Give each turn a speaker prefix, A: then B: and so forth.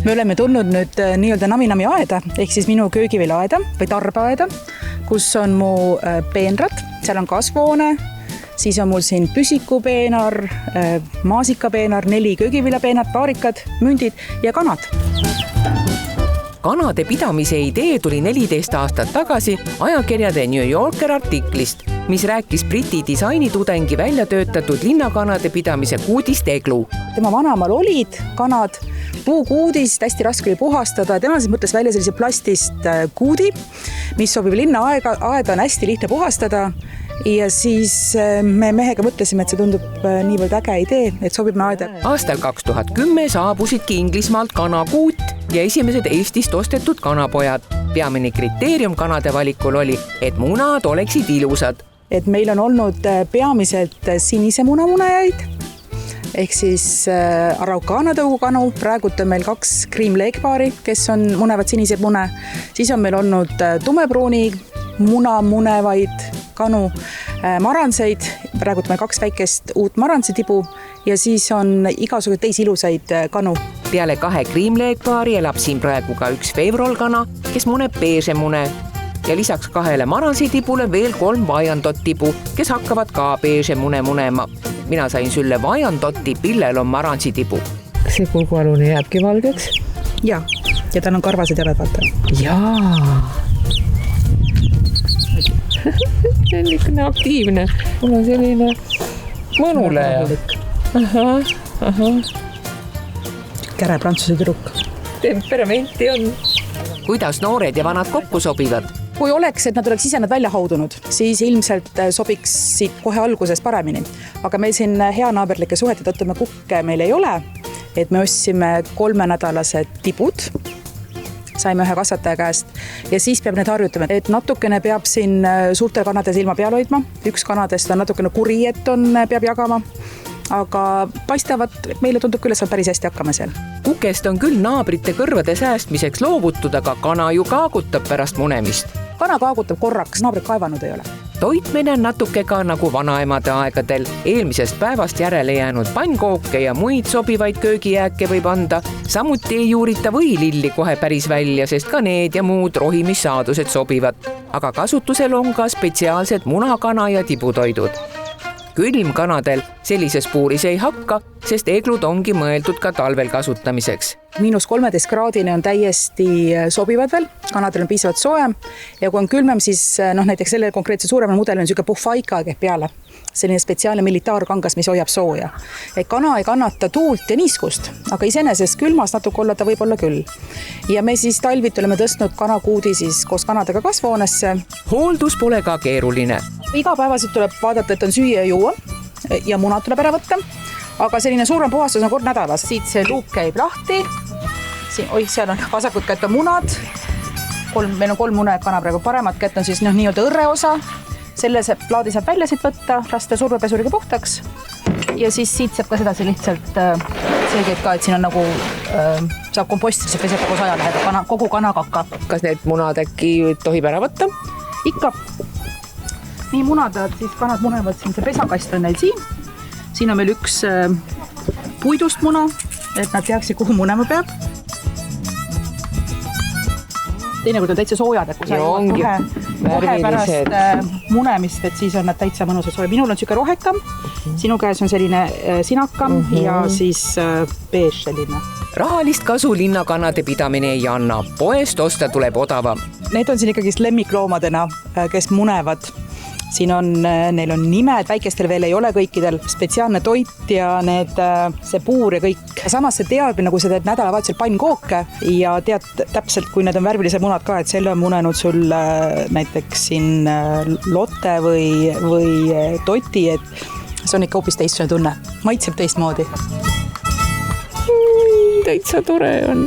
A: Me oleme tulnud nüüd nii-öelda Nami aeda, ehk siis minu köögivilaaeda või tarbeaeda, kus on mu peenrad, seal on kasvuhoone, siis on mul siin püsikupeenar, maasikapeenar, 4 köögiviljapeenart, paarikad, mündid ja kanad.
B: Kanade pidamise idee tuli 14 aastat tagasi ajakirjade New Yorker artiklist, mis rääkis Briti disainitudengi välja töötatud linnakanade pidamise kuudist Eglu.
A: Tema vanamal olid kanad, puukuudist, hästi raske oli puhastada. Tema siis mõtles välja sellise plastist kuudi, mis sobib linnaaeda, on hästi lihtne puhastada. Ja siis me mehega mõtlesime, et see tundub niivõrd äge idee, et sobib aeda.
B: Aastal 2010 saabusidki Inglismaalt kanakuut ja esimesed Eestist ostetud kanapojad. Peamine kriteerium kanade valikul oli, et munad oleksid ilusad.
A: Et meil on olnud peamiselt sinise munamunajaid, ehk siis Araucana tõugukanu. Praegult on meil 2 cream lake paari, kes on munevad sinised mune. Siis on meil olnud tumepruuni munevaid kanu, maranseid. Praegult meil 2 väikest uut maransetibu ja siis on igasugused teisi ilusaid kanu.
B: Peale 2 cream lake paari elab siin praegu ka 1 Fevrol kana, kes muneb beeže mune. Ja lisaks 2 maransitibule veel 3 Wyandotte tibu, kes hakkavad ka beeže mune munema. Mina sain sülle Wyandotti, pillel on maransitibu.
C: Kas see kulgualune jääbki valgeks?
A: Ja tal on karvased järjed, vaata.
C: Jaa. See on niisugune aktiivne. Mul on selline mõnuleja.
A: Käre prantsuse tüdruk.
C: Temperamenti on.
B: Kuidas noored ja vanad kokku sobivad?
A: Kui oleks, et nad oleks ise nad välja haudunud, siis ilmselt sobiksid kohe alguses paremini. Aga meil siin heanaaberlike suhete tõttu me kukke meil ei ole, et me ostsime 3-nädalased tibud, saime ühe kasvataja käest ja siis peab need harjutama, et natukene peab siin suurtel kanades ilma peal hoidma. 1 kanadest on natukene kuri, et peab jagama, aga paistavad, meile tundub küll, et saab päris hästi hakkama seal.
B: Kukest on küll naabrite kõrvade säästmiseks loovutud, aga kana ju kaagutab pärast munemist.
A: Kana kaagutab korraks, naabrid kaevanud ei ole.
B: Toitmine on natuke ka nagu vanaemade aegadel. Eelmisest päevast järele jäänud pannkooke ja muid sobivaid köögijääke võib anda. Samuti ei juurita võililli kohe päris välja, sest ka need ja muud rohimissaadused sobivad. Aga kasutusel on ka spetsiaalsed munakana ja tibutoidud. Külmkanadel sellises puuris ei hakka, sest eglud ongi mõeldud ka talvel kasutamiseks.
A: -13 kraadine on täiesti sobivad veel, kanadel on piisavalt soojem ja kui on külmem, siis näiteks selle konkreetse suuremal mudel on niisugune puhvaika käib peale. Selline spetsiaalne militaarkangas, mis hoiab sooja. Et kana ei kannata tuult ja niiskust, aga iseenesest külmas natuke olla ta võib olla küll. Ja me siis talvit oleme tõstnud kanakuudi siis koos kanadega kasvuhoonesse.
B: Hooldus pole ka keeruline.
A: Igapäevaselt tuleb vaadata, et on süüa ja juua ja munad tuleb ära võtta. Aga selline suurem puhastus on kord nädalas. Siit see luuk käib lahti. Seal on vasakut kätt on munad. Meil on 3 mune kana praegu. Paremat kätt on siis nii-öelda õrre osa. Selle plaadi saab välja siit võtta, lasta survepesuriga puhtaks. Ja siis siit saab ka sedasi lihtsalt selgelt ka, et siin on nagu saab kompostrisse peseta koos ajalehega kogu kanakakka.
C: Kas need munad äkki tohib ära võtta?
A: Ikka. Nii munad, siis kanad munevad siin. See pesakast on neil siin. Siin on meil 1 puidust muna, et nad teaksid, kuhu munema peab. Teinekord on täitsa soojad, et kui sa kohe pärast munemist, et siis on nad täitsa mõnusad soojad. Minul on siuke rohekam, sinu käes on selline sinakam ja siis beež selline.
B: Rahalist kasu linnakanade pidamine ei anna. Poest osta tuleb odavam.
A: Need on siin ikkagi lemmikloomadena, kes munevad. Siin neil on nimed, väikestel veel ei ole kõikidel, spetsiaalne toit ja see puur ja kõik. Samas see teab, nagu sa teed nädalavahetusel pannkooke ja tead täpselt, kui need on värvilised munad ka, et selle on munenud sul näiteks siin Lotte või Toti, et see on ikka hoopis teistsugune tunne. Maitseb teistmoodi.
C: Täitsa tore on.